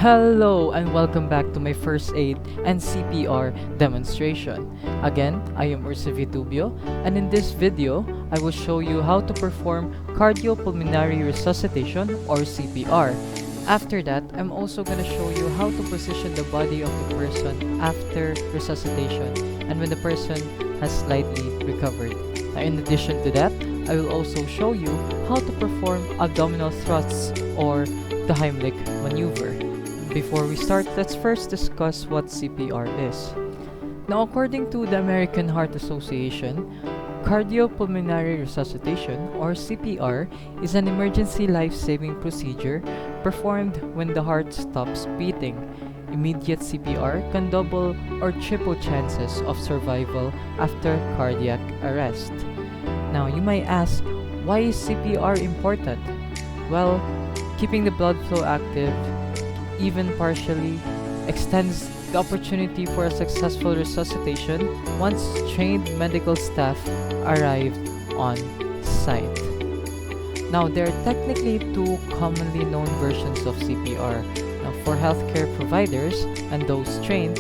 Hello and welcome back to my first aid and CPR demonstration. Again, I am Ursa Vitubio, and in this video, I will show you how to perform cardiopulmonary resuscitation or CPR. After that, I'm also going to show you how to position the body of the person after resuscitation and when the person has slightly recovered. In addition to that, I will also show you how to perform abdominal thrusts or the Heimlich Maneuver. Before we start, let's first discuss what CPR is. Now, according to the American Heart Association, cardiopulmonary resuscitation or CPR is an emergency life-saving procedure performed when the heart stops beating. Immediate CPR can double or triple chances of survival after cardiac arrest. Now, you might ask, why is CPR important? Well, keeping the blood flow active, even partially, extends the opportunity for a successful resuscitation once trained medical staff arrived on site. Now, there are technically two commonly known versions of CPR. Now, for healthcare providers and those trained,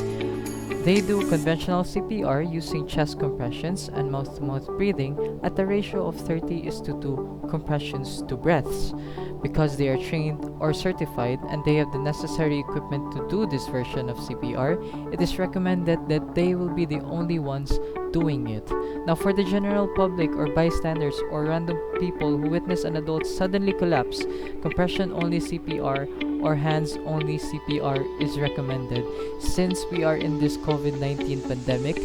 they do conventional CPR using chest compressions and mouth-to-mouth breathing at a ratio of 30:2 compressions to breaths. Because they are trained or certified and they have the necessary equipment to do this version of CPR, it is recommended that they will be the only ones doing it. Now, for the general public or bystanders or random people who witness an adult suddenly collapse, compression-only CPR or hands-only CPR is recommended. Since we are in this COVID-19 pandemic,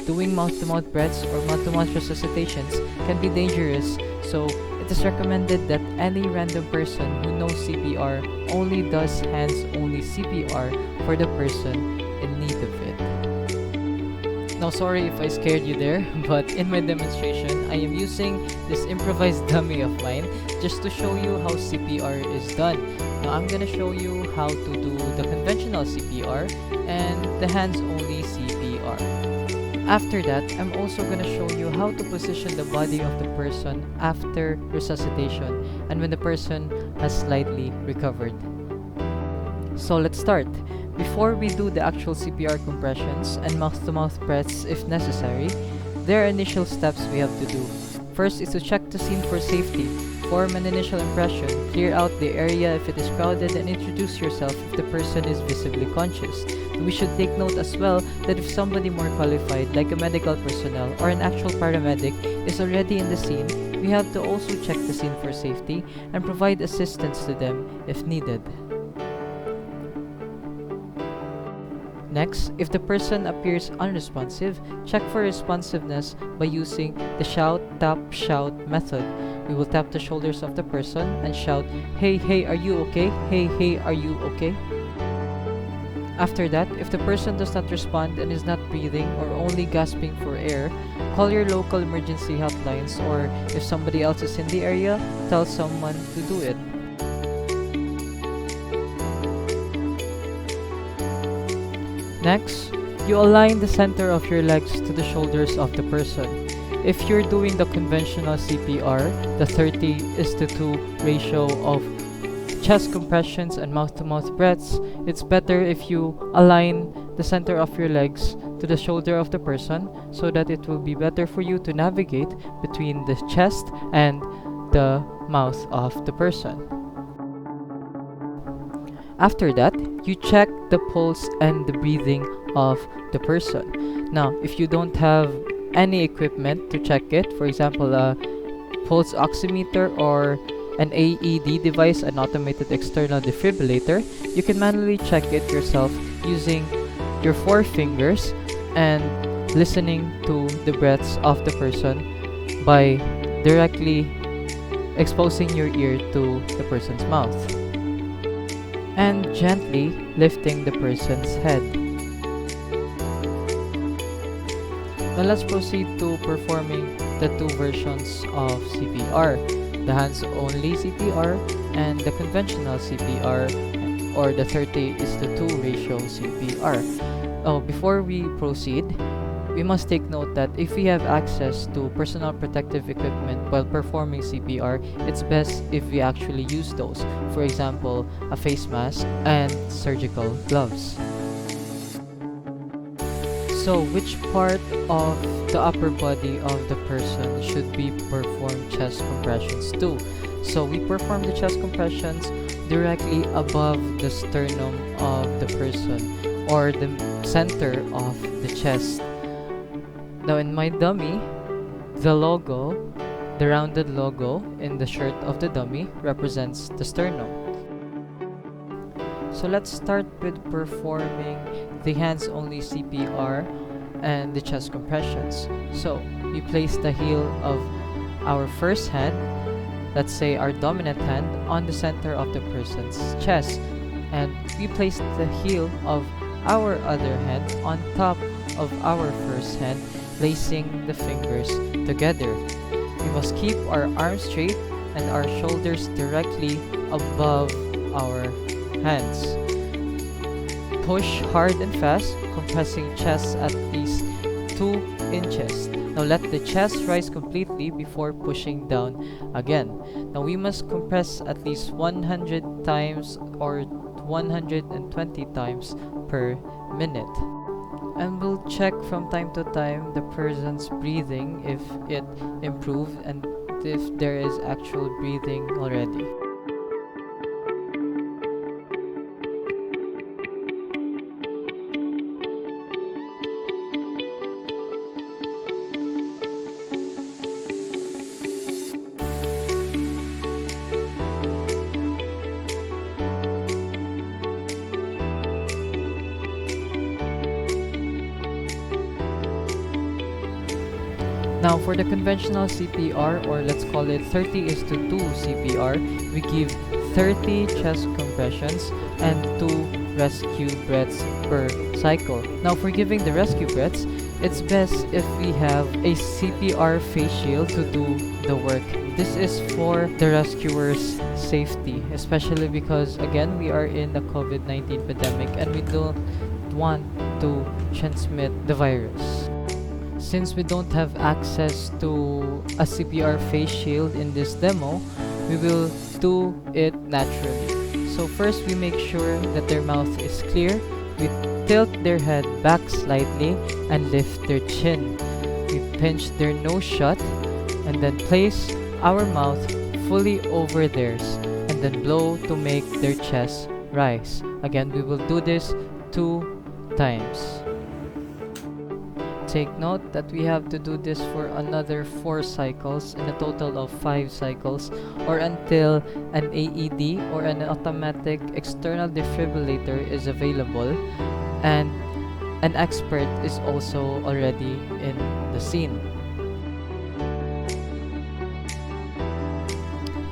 doing mouth-to-mouth breaths or mouth-to-mouth resuscitations can be dangerous, so it is recommended that any random person who knows CPR only does hands-only CPR for the person in need of it. Now, sorry if I scared you there, but in my demonstration, I am using this improvised dummy of mine just to show you how CPR is done. Now, I'm gonna show you how to do the conventional CPR and the hands-only CPR. After that, I'm also going to show you how to position the body of the person after resuscitation and when the person has slightly recovered. So let's start. Before we do the actual CPR compressions and mouth-to-mouth breaths if necessary, there are initial steps we have to do. First is to check the scene for safety. Form an initial impression, clear out the area if it is crowded, and introduce yourself if the person is visibly conscious. We should take note as well that if somebody more qualified, like a medical personnel or an actual paramedic, is already in the scene, we have to also check the scene for safety and provide assistance to them if needed. Next, if the person appears unresponsive, check for responsiveness by using the shout, tap, shout method. We will tap the shoulders of the person and shout, "Hey, hey, are you okay? Hey, hey, are you okay?" After that, if the person does not respond and is not breathing or only gasping for air, call your local emergency helplines, or if somebody else is in the area, tell someone to do it. Next, you align the center of your legs to the shoulders of the person. If you're doing the conventional CPR, the 30:2 ratio of chest compressions and mouth-to-mouth breaths, it's better if you align the center of your legs to the shoulder of the person so that it will be better for you to navigate between the chest and the mouth of the person. After that, you check the pulse and the breathing of the person. Now, if you don't have any equipment to check it, for example, a pulse oximeter or an AED device, an automated external defibrillator, you can manually check it yourself using your 4 fingers and listening to the breaths of the person by directly exposing your ear to the person's mouth and gently lifting the person's head. Now let's proceed to performing the two versions of CPR, the hands-only CPR and the conventional CPR or the 30:2 ratio CPR. Before we proceed, we must take note that if we have access to personal protective equipment while performing CPR, it's best if we actually use those. For example, a face mask and surgical gloves. So, which part of the upper body of the person should we perform chest compressions to? So, we perform the chest compressions directly above the sternum of the person or the center of the chest. Now, in my dummy, the logo, the rounded logo in the shirt of the dummy represents the sternum. So let's start with performing the hands-only CPR and the chest compressions. So we place the heel of our first hand, let's say our dominant hand, on the center of the person's chest, and we place the heel of our other hand on top of our first hand, placing the fingers together. We must keep our arms straight and our shoulders directly above our hands. Push hard and fast, compressing chest at least 2 inches. Now let the chest rise completely before pushing down again. Now we must compress at least 100 times or 120 times per minute. And we'll check from time to time the person's breathing, if it improved and if there is actual breathing already. Now for the conventional CPR, or let's call it 30:2 CPR, we give 30 chest compressions and 2 rescue breaths per cycle. Now for giving the rescue breaths, it's best if we have a CPR face shield to do the work. This is for the rescuer's safety, especially because again we are in the COVID-19 pandemic and we don't want to transmit the virus. Since we don't have access to a CPR face shield in this demo, we will do it naturally. So first we make sure that their mouth is clear. We tilt their head back slightly and lift their chin. We pinch their nose shut and then place our mouth fully over theirs and then blow to make their chest rise. Again, we will do this 2 times. Take note that we have to do this for another 4 cycles in a total of 5 cycles, or until an AED or an automatic external defibrillator is available and an expert is also already in the scene.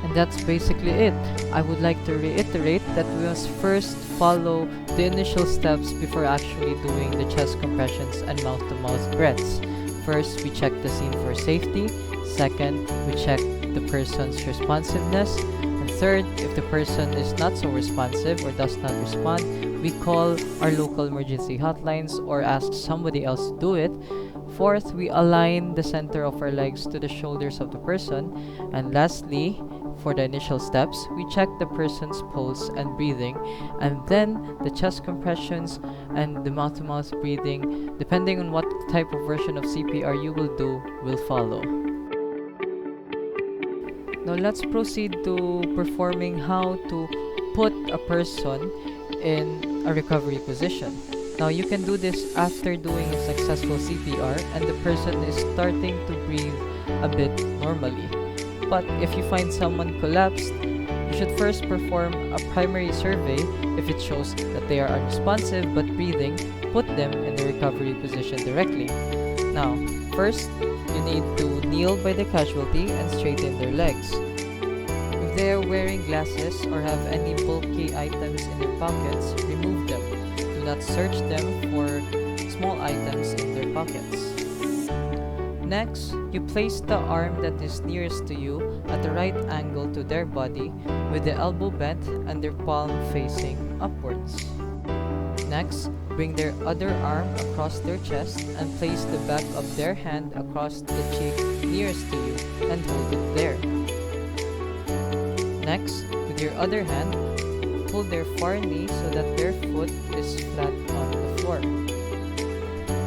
And that's basically it. I would like to reiterate that we must first follow the initial steps before actually doing the chest compressions and mouth-to-mouth breaths. First, we check the scene for safety. Second, we check the person's responsiveness. And third, if the person is not so responsive or does not respond, we call our local emergency hotlines or ask somebody else to do it. Fourth, we align the center of our legs to the shoulders of the person. And lastly, for the initial steps, we check the person's pulse and breathing, and then the chest compressions and the mouth-to-mouth breathing, depending on what type of version of CPR you will do, will follow. Now let's proceed to performing how to put a person in a recovery position. Now you can do this after doing a successful CPR and the person is starting to breathe a bit normally. But if you find someone collapsed, you should first perform a primary survey. If it shows that they are unresponsive but breathing, put them in the recovery position directly. Now, first, you need to kneel by the casualty and straighten their legs. If they are wearing glasses or have any bulky items in their pockets, remove them. Do not search them for small items in their pockets. Next, you place the arm that is nearest to you at the right angle to their body with the elbow bent and their palm facing upwards. Next, bring their other arm across their chest and place the back of their hand across the cheek nearest to you and hold it there. Next, with your other hand, pull their far knee so that their foot is flat on the floor.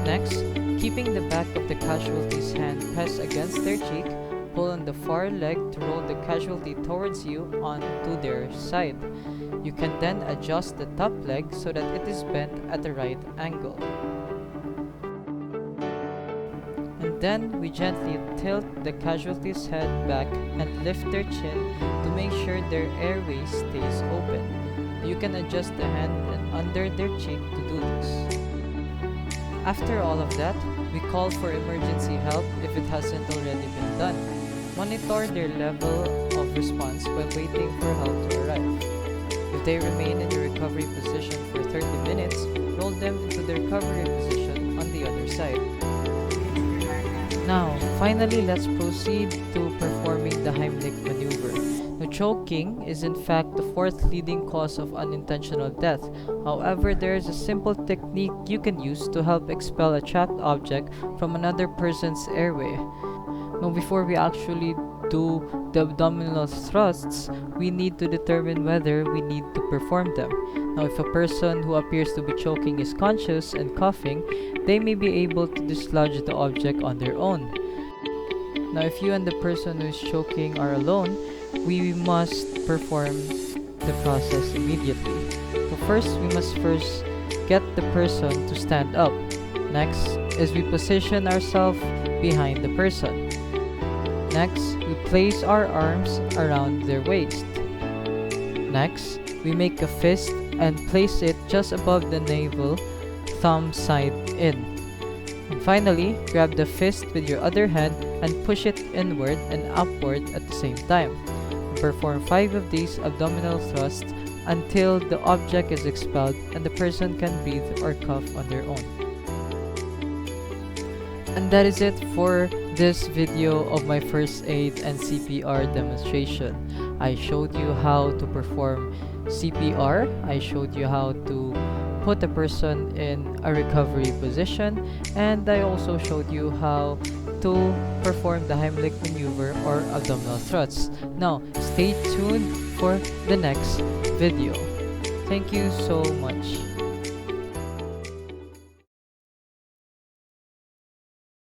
Next, keeping the back of the casualty's hand pressed against their cheek, pull on the far leg to roll the casualty towards you onto their side. You can then adjust the top leg so that it is bent at the right angle. And then we gently tilt the casualty's head back and lift their chin to make sure their airway stays open. You can adjust the hand and under their cheek to do this. After all of that, we call for emergency help if it hasn't already been done. Monitor their level of response while waiting for help to arrive. If they remain in the recovery position for 30 minutes, roll them into the recovery position on the other side. Now, finally, let's proceed to performing the Heimlich Maneuver. Now, choking is in fact the fourth leading cause of unintentional death. However, there is a simple technique you can use to help expel a trapped object from another person's airway. Now, before we actually do the abdominal thrusts, we need to determine whether we need to perform them. Now, if a person who appears to be choking is conscious and coughing, they may be able to dislodge the object on their own. Now, if you and the person who is choking are alone, we must perform the process immediately. So first, we must get the person to stand up. Next is we position ourselves behind the person. Next, we place our arms around their waist. Next, we make a fist and place it just above the navel, thumb side in. And finally, grab the fist with your other hand and push it inward and upward at the same time. Perform 5 of these abdominal thrusts until the object is expelled and the person can breathe or cough on their own. And that is it for this video of my first aid and CPR demonstration. I showed you how to perform CPR, I showed you how to put a person in a recovery position, and I also showed you how to perform the Heimlich Maneuver or abdominal thrusts. Now, stay tuned for the next video. Thank you so much.